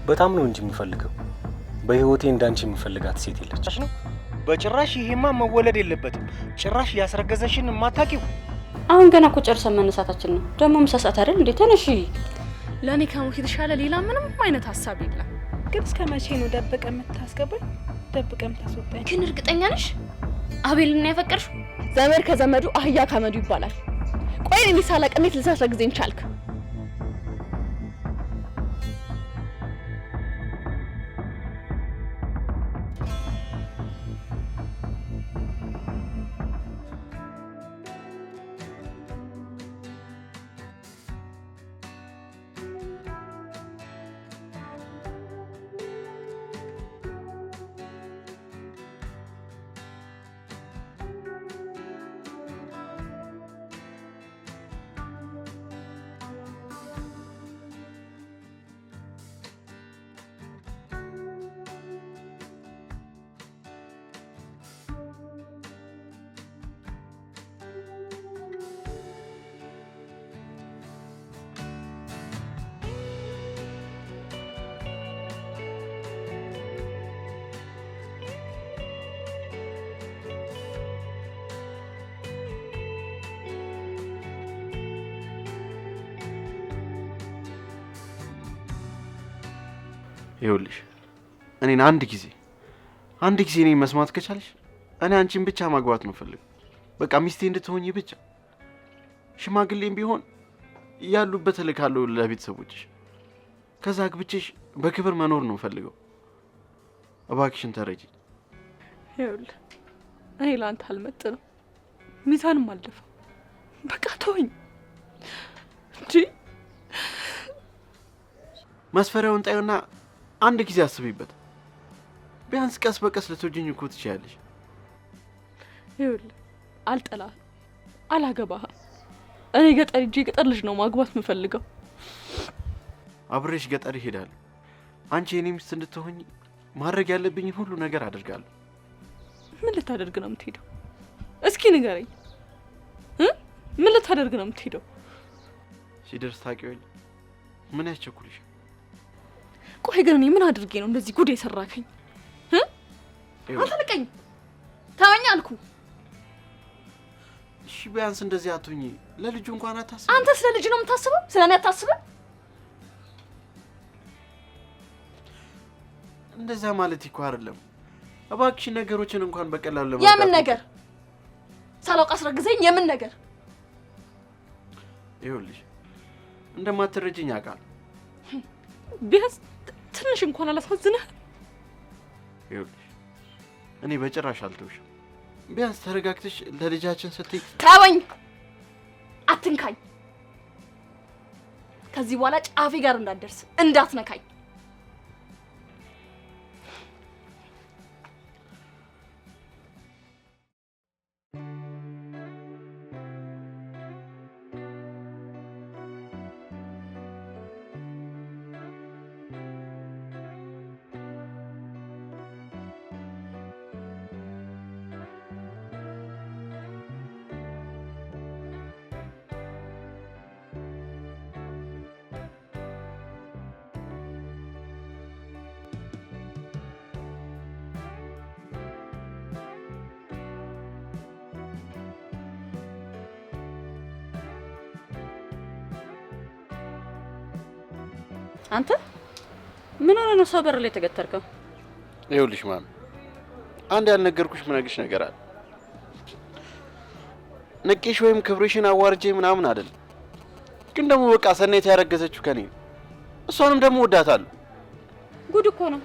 በጣም ነው እንጂ የምፈልገው። በህይወቴ እንዳንቺ የምፈልጋት ሴት የለች ነው። በጭራሽ ይሄማ መወለድ የለበትም። ጭራሽ ያስረገዘሽን ማታቂው። አሁን ገና እኮ ጨርሰን መነሳታችን ነው። ደግሞ ምሳሳት አይደል እንዴ? ተነሺ። ለኔ ከሞት የተሻለ ሌላ ምንም አይነት ሐሳብ የለም። ግን እስከ መቼ ነው ደብቀ የምታስገባኝ? ደብቀ የምታስወጣኝ? ግን እርግጠኛ ነሽ አቤልን ነው ያፈቀርሽው? ዘመድ ከዘመዱ አህያ ካመዱ ይባላል። ቆይ እኔ ሳላቅ እንዴት ልታስረግዘኝ ቻልክ? ይኸውልሽ እኔን አንድ ጊዜ እኔን መስማት ከቻልሽ እኔ አንቺን ብቻ ማግባት ነው ፈልግ። በቃ ሚስቴ እንድትሆኚ ብቻ። ሽማግሌም ቢሆን ያሉበት እልካለሁ ለቤተሰቦችሽ። ከዛ አግብቼሽ በክብር መኖር ነው ፈልገው። እባክሽን ተረጂ። ይኸውልህ እኔ ላንተ አልመጥንም፣ ሚዛንም አልደፋም። በቃ ተወኝ እንጂ። መስፈሪያውን ጣዩና አንድ ጊዜ አስቢበት። ቢያንስ ቀስ በቀስ ልትወጂኝ እኮ ትችያለሽ። ይኸውልህ አልጠላህም፣ አላገባህም። እኔ ገጠር ሂጄ ገጠር ልጅ ነው ማግባት የምፈልገው። አብሬሽ ገጠር እሄዳለሁ። አንቺ የኔ ሚስት እንድትሆኚ ማድረግ ያለብኝን ሁሉ ነገር አደርጋለሁ። ምን ልታደርግ ነው የምትሄደው? እስኪ ንገረኝ። ምን ልታደርግ ነው የምትሄደው? ሲደርስ ታውቂው። ምን ያስቸኩልሽ? ቆይ ግን እኔ ምን አድርጌ ነው እንደዚህ ጉድ የሰራከኝ? አትልቀኝ፣ ተወኝ አልኩ። እሺ ቢያንስ እንደዚህ አትሁኚ። ለልጁ እንኳን አታስብ። አንተ ስለ ልጅ ነው የምታስበው? ስለ እኔ አታስብም? እንደዛ ማለት እኮ አይደለም። እባክሽ ነገሮችን እንኳን በቀላሉ ለማድረግ። የምን ነገር? ሳላውቅ አስረግዘኝ። የምን ነገር? ይኸውልሽ እንደማትረጂኝ አውቃለሁ። ቢያንስ ትንሽ እንኳን አላሳዝነህ? ይኸውልሽ እኔ በጭራሽ አልተውሽም። ቢያንስ ተረጋግተሽ ለልጃችን ስትይ። ተወኝ፣ አትንካኝ። ከዚህ በኋላ ጫፌ ጋር እንዳትደርስ፣ እንዳትነካኝ። አንተ ምን ሆነ ነው ሰው በር ላይ ተገተርከው? ይኸውልሽ ማም፣ አንድ ያልነገርኩሽ ምነግርሽ ነገር አለ። ንቄሽ ወይም ክብርሽን አዋርጄ ምናምን አይደል፣ ግን ደግሞ በቃ ሰናይት ያረገዘችው ከኔ ነው። እሷንም ደግሞ ወዳታለሁ። ጉድ እኮ ነው።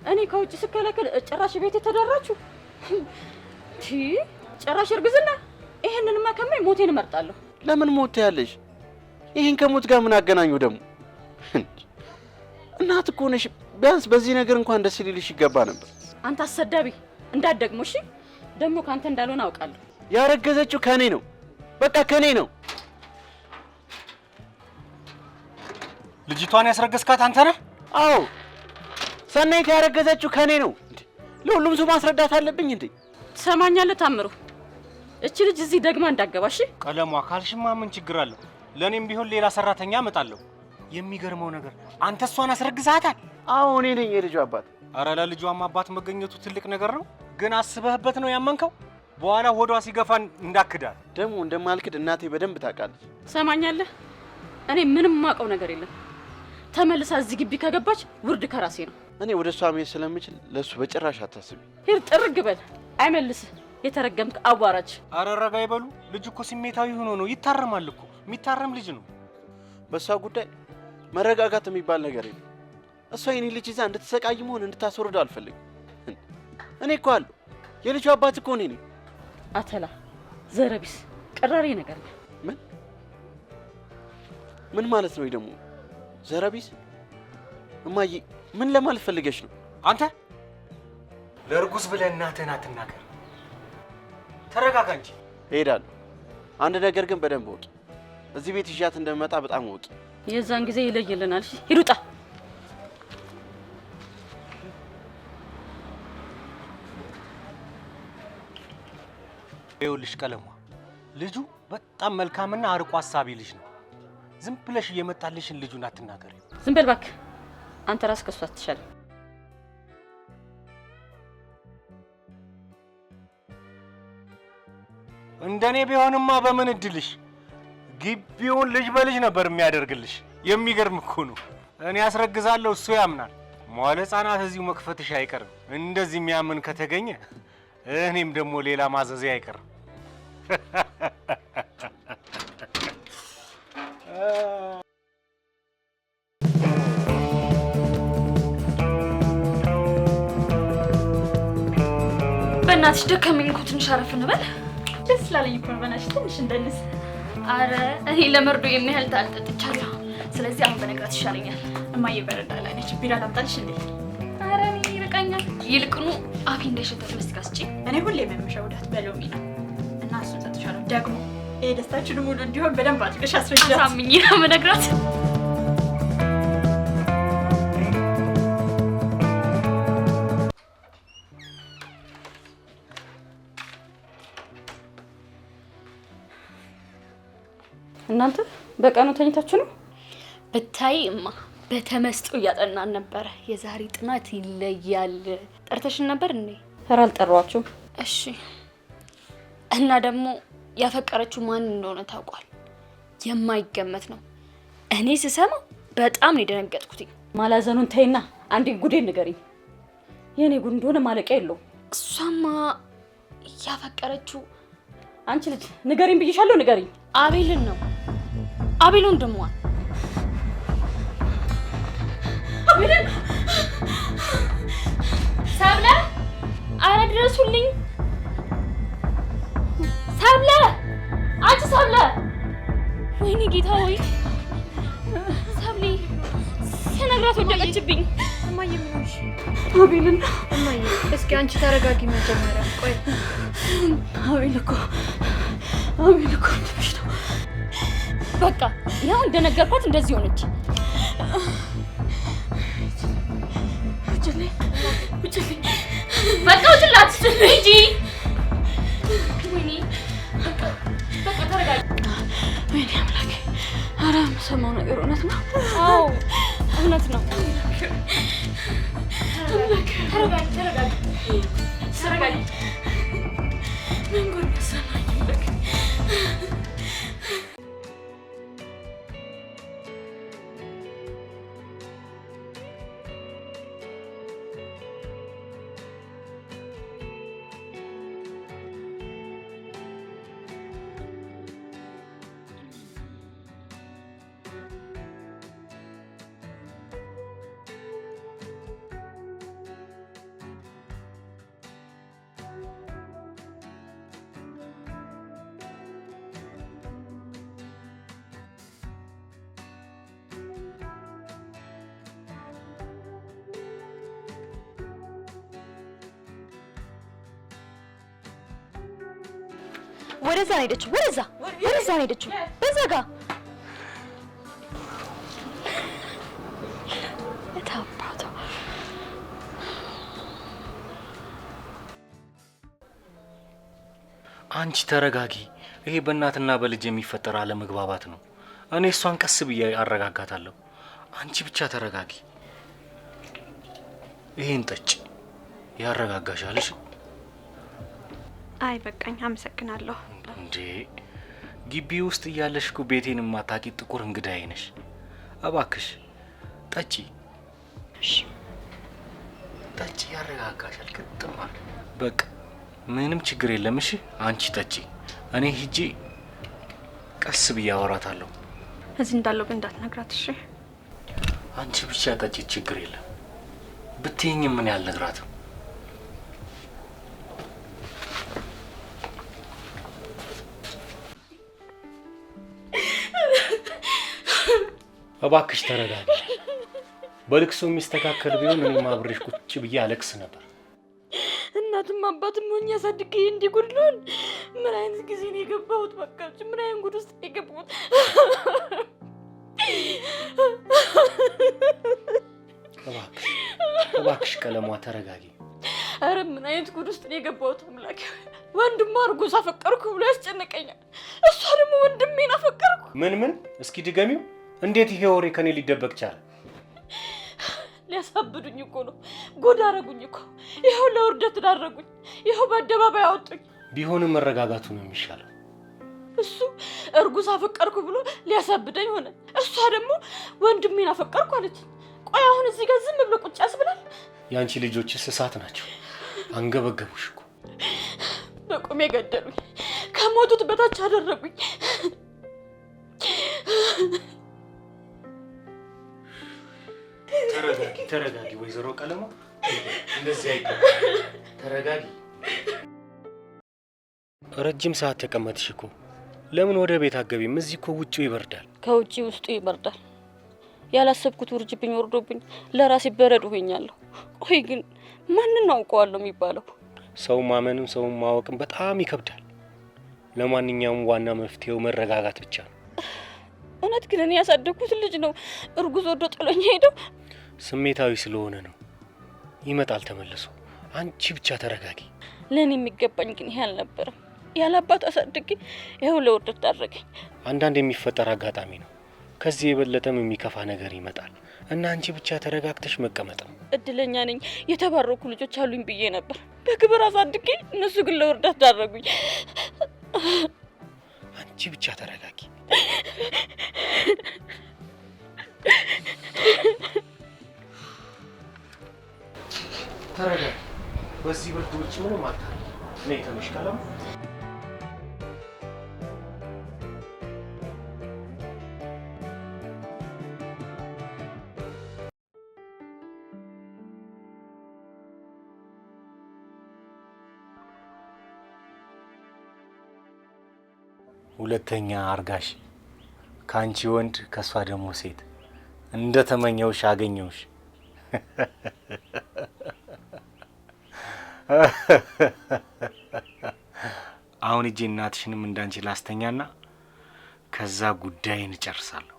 እኔ ከውጭ ስከለከል ጭራሽ ቤት ተደራችሁ። ጭራሽ እርግዝና። ይሄንንማ ከማይ ሞቴን እመርጣለሁ። ለምን ሞት ያለሽ? ይሄን ከሞት ጋር ምን አገናኘው ደግሞ? እናት እኮ ነሽ። ቢያንስ በዚህ ነገር እንኳን ደስ ሊልሽ ይገባ ነበር። አንተ አሰዳቢ እንዳትደግሞ እሺ። ደግሞ ካንተ እንዳልሆነ አውቃለሁ። ያረገዘችው ከኔ ነው፣ በቃ ከኔ ነው። ልጅቷን ያስረገዝካት አንተ ነህ? አዎ ሰናይት ያረገዘችው ከኔ ነው። ለሁሉም ሰው ማስረዳት አለብኝ እንዴ? ትሰማኛለህ ታምሩ? እቺ ልጅ እዚህ ደግማ እንዳገባሽ። ቀለሟ ካልሽማ ምን ችግር አለው? ለኔም ቢሆን ሌላ ሰራተኛ አመጣለሁ። የሚገርመው ነገር አንተ እሷን አስረግዛታል? አዎ እኔ ነኝ የልጁ አባት። አረ ለልጇም አባት መገኘቱ ትልቅ ነገር ነው። ግን አስበህበት ነው ያመንከው? በኋላ ሆዷ ሲገፋን እንዳክዳል። ደግሞ እንደማልክድ እናቴ በደንብ ታውቃለች። ሰማኛለህ? እኔ ምንም ማውቀው ነገር የለም። ተመልሳ እዚህ ግቢ ከገባች ውርድ ከራሴ ነው። እኔ ወደ እሷ መሄድ ስለምችል ለእሱ በጭራሽ አታስቢ። ሂድ ጥርግ በል። አይመልስህ የተረገምክ አዋራጅ። አረ ረጋ ይበሉ። ልጅ እኮ ስሜታዊ ሆኖ ነው። ይታረማል እኮ የሚታረም ልጅ ነው። በእሷ ጉዳይ መረጋጋት የሚባል ነገር የለም። እሷ የኔ ልጅ ይዛ እንድትሰቃይ መሆን እንድታስወርደው አልፈልግም። እኔ እኮ አለሁ የልጁ አባት እኮ እኔ ነኝ። አተላ ዘረቢስ ቀራሪ ነገር ነው። ምን ማለት ነው ደግሞ ዘረቢስ? እማዬ ምን ለማለት ፈልገሽ ነው? አንተ ለእርጉዝ ብለህ እናትህን አትናገር። ተረጋጋ እንጂ። እሄዳለሁ። አንድ ነገር ግን በደንብ ወቂ። እዚህ ቤት ይዣት እንደምመጣ በጣም ወቂ። የዛን ጊዜ ይለየልናል። እሺ ሂድ ውጣ። ይኸውልሽ ቀለሟ፣ ልጁ በጣም መልካምና አርቆ አሳቢ ልጅ ነው። ዝም ብለሽ እየመጣልሽን ልጁን አትናገሪ። ዝም በል እባክህ። አንተ ራስህ ከእሱ አትሻልም። እንደኔ ቢሆንማ በምን እድልሽ ግቢውን ልጅ በልጅ ነበር የሚያደርግልሽ። የሚገርም እኮ ነው። እኔ አስረግዛለሁ፣ እሱ ያምናል። መዋለ ሕፃናት እዚሁ መክፈትሽ አይቀርም። እንደዚህ የሚያምን ከተገኘ እኔም ደግሞ ሌላ ማዘዜ አይቀርም። በእናትሽ ደከመኝ እኮ ትንሽ አረፍ እንበል። ደስ ስላለኝ እኮ ነው። በእናትሽ ትንሽ እንደንስ። አረ እኔ ለመርዶ የሚያህል ታልጠጥቻለሁ። ስለዚህ አሁን በነግራት ይሻለኛል። እማዬ በረዳ ላይ ነች። ቢራ ላምጣልሽ እንዴ? አረ እኔ ይርቃኛል። ይልቅኑ አፌ እንዳይሸተት መስቲካ ስጪኝ። እኔ ሁሌ የምሸውዳት በሎሚ ነው እና እሱን ሰጥሻለሁ። ደግሞ ይሄ ደስታችን ሙሉ እንዲሆን በደንብ አድርገሽ አስረጃት። አሳምኝ ነው በነግራት። እናንተ በቀኑ ተኝታችሁ ነው? ብታይ እማ በተመስጦ እያጠናን ነበረ። የዛሬ ጥናት ይለያል። ጠርተሽን ነበር እንዴ? ኧረ አልጠራኋችሁም። እሺ። እና ደግሞ ያፈቀረችው ማን እንደሆነ ታውቋል? የማይገመት ነው። እኔ ስሰማ በጣም ነው የደነገጥኩት። ማላዘኑን ተይና አንዴ ጉዴን ንገሪኝ። የኔ ጉድ እንደሆነ ማለቂያ የለውም። እሷማ ያፈቀረችው አንቺ ልጅ ንገሪኝ ብዬሻለሁ፣ ንገሪኝ። አቤልን ነው። አቤል ወንድሟን። አቤልን ሰብለ፣ አረ ድረሱልኝ። ሰብለ፣ አንቺ ሰብለ! ወይኔ ጌታ ሆይ! ሰብሌ ስነግራት ወደቀችብኝ። እማዬ ምን ሆንሽ? አቤልን። እማዬ እስኪ አንቺ ተረጋጊ መጀመሪያ። ቆይ አቤል እኮ ወንድምሽ ነው። በቃ ያው እንደነገርኳት እንደዚህ ሆነች። ውጭልኝ! በቃ ውጭላት እንጂ። ወይኔ በቃ ተረጋጊ። ወይኔ አምላኬ! ኧረ የምሰማው ነገር እውነት ነው? አዎ እውነት ነው። ተረጋጊ። ምን ጉድ መሰለኝ። ወደዛ ነው ሄደችው። ወደዛ ነው ሄደችው። በዛ ጋ ታባቷ። አንቺ ተረጋጊ። ይሄ በእናትና በልጅ የሚፈጠር አለመግባባት ነው። እኔ እሷን ቀስ ብዬ አረጋጋታለሁ። አንቺ ብቻ ተረጋጊ። ይሄን ጠጪ፣ ያረጋጋሻል። እሺ? አይ በቃኝ፣ አመሰግናለሁ። እንዴ ግቢ ውስጥ እያለሽ እኮ ቤቴን የማታውቂ ጥቁር እንግዳዬ ነሽ። እባክሽ ጠጪ። እሺ ጠጪ፣ ያረጋጋሻል። ግጥማል። በቃ ምንም ችግር የለም። እሺ አንቺ ጠጪ፣ እኔ ሂጂ ቀስ ብዬ አወራታለሁ። እዚህ እንዳለው ግን እንዳትነግራት እሺ? አንቺ ብቻ ጠጪ፣ ችግር የለም። ብትይኝ ምን ያልነግራትም። እባክሽ ተረጋጊ። በልቅሶ የሚስተካከል ቢሆን እኔም አብሬሽ ቁጭ ብዬ አለቅስ ነበር። እናትም አባትም ሆኜ አሳድጌ እንዲህ ጉድ ልሆን? ምን አይነት ጊዜ ነው የገባሁት? በቃች፣ ምን አይነት ጉድ ውስጥ የገባሁት? እባክሽ ቀለሟ ተረጋጊ። አረ ምን አይነት ጉድ ውስጥ ነው የገባሁት? አምላኬ፣ ወንድሟ እርጉዝ አፈቀርኩ ብሎ ያስጨነቀኛል። እሷ ደግሞ ወንድሜን አፈቀርኩ። ምን? እስኪ ድገሚው። እንዴት ይሄ ወሬ ከኔ ሊደበቅ ቻለ? ሊያሳብዱኝ እኮ ነው። ጎዳ አረጉኝ እኮ። ይኸው ለውርደት ዳረጉኝ። ይኸው በአደባባይ አወጡኝ። ቢሆንም መረጋጋቱ ነው የሚሻለው። እሱ እርጉዝ አፈቀርኩ ብሎ ሊያሳብደኝ ሆነ። እሷ ደግሞ ወንድሜን አፈቀርኩ አለች። ቆይ አሁን እዚህ ጋር ዝም ብሎ ቁጭ ያስብላል? የአንቺ ልጆችስ እሳት ናቸው። አንገበገቡሽ እኮ። በቁሜ ገደሉኝ። ከሞቱት በታች አደረጉኝ። ተረጋጊ ወይዘሮ ቀለማ። እንደዚህ አይደለም። ተረጋጊ። ረጅም ሰዓት ተቀመጥሽ እኮ። ለምን ወደ ቤት አገቢም? እዚህ እኮ ውጪው ይበርዳል። ከውጪ ውስጡ ይበርዳል። ያላሰብኩት ውርጅብኝ ወርዶብኝ ለራሴ በረድ ሆኛለሁ። ቆይ ግን ማንን አውቀዋለሁ የሚባለው? ሰው ማመንም ሰው ማወቅም በጣም ይከብዳል። ለማንኛውም ዋና መፍትሄው መረጋጋት ብቻ ነው። እውነት ግን እኔ ያሳደግኩት ልጅ ነው እርጉዝ ወዶ ጥሎኝ ሄደው። ስሜታዊ ስለሆነ ነው። ይመጣል ተመልሶ። አንቺ ብቻ ተረጋጊ። ለኔ የሚገባኝ ግን ይሄ አልነበረም። ያላባት አሳድጌ ይሄው ለውርደት ዳረገኝ። አንዳንድ የሚፈጠር አጋጣሚ ነው። ከዚህ የበለጠም የሚከፋ ነገር ይመጣል እና አንቺ ብቻ ተረጋግተሽ መቀመጥ ነው። እድለኛ ነኝ የተባረኩ ልጆች አሉኝ ብዬ ነበር። በክብር አሳድጌ እነሱ ግን ለውርደት ዳረጉኝ። አንቺ ብቻ ተረጋጊ። ተረጋጊ። በዚህ ብርድ ውጭ ምንም አታርጊ። ነይ ተነሽ ቀለም። ሁለተኛ አርጋሽ ካንቺ ወንድ ከሷ ደግሞ ሴት እንደተመኘውሽ አገኘውሽ። አሁን እጄ እናትሽንም እንዳንቺ ላስተኛና ከዛ ጉዳይን እጨርሳለሁ።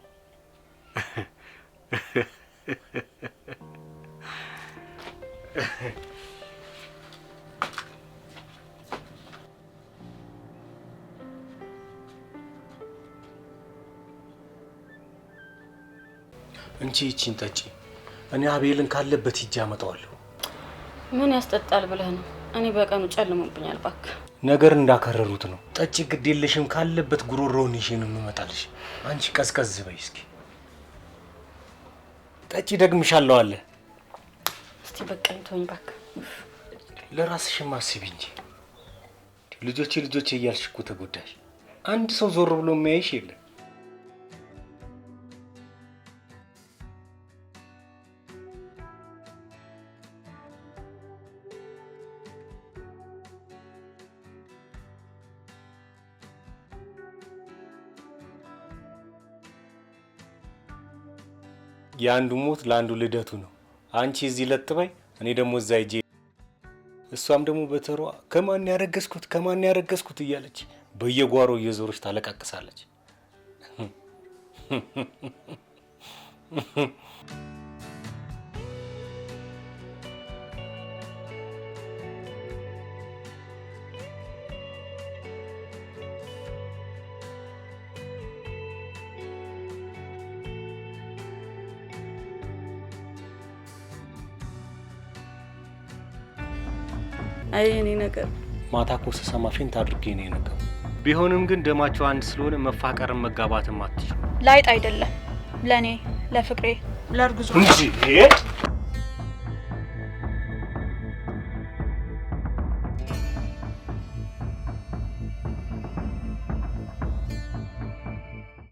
እንቺ ይቺን ጠጪ። እኔ አቤልን ካለበት ሂጅ አመጣዋለሁ። ምን ያስጠጣል ብለህ ነው? እኔ በቀኑ ጨልሞብኛል። እባክህ ነገር እንዳከረሩት ነው። ጠጪ፣ ግድ የለሽም። ካለበት ጉሮሮውን ይዤ ነው የምመጣልሽ። አንቺ ቀዝቀዝ በይ እስኪ። ጠጪ፣ ደግምሻለሁ አለ። እስቲ በቃኝ፣ ተወኝ እባክህ። ለራስሽም አስቢ እንጂ ልጆቼ እያልሽ እኮ ተጎዳሽ። አንድ ሰው ዞር ብሎ የሚያይሽ የለም። የአንዱ ሞት ለአንዱ ልደቱ ነው። አንቺ እዚህ ለጥበይ፣ እኔ ደግሞ እዛ ሂጄ፣ እሷም ደግሞ በተሯ ከማን ያረገዝኩት እያለች በየጓሮ እየዞረች ታለቃቅሳለች። አይ እኔ ነገር ማታ እኮ ስሰማ ፌንት አድርጌ ነው የነገው። ቢሆንም ግን ደማቸው አንድ ስለሆነ መፋቀርም መጋባትም አትችልም። ላይጥ አይደለም ለኔ ለፍቅሬ ለእርጉዞ እንጂ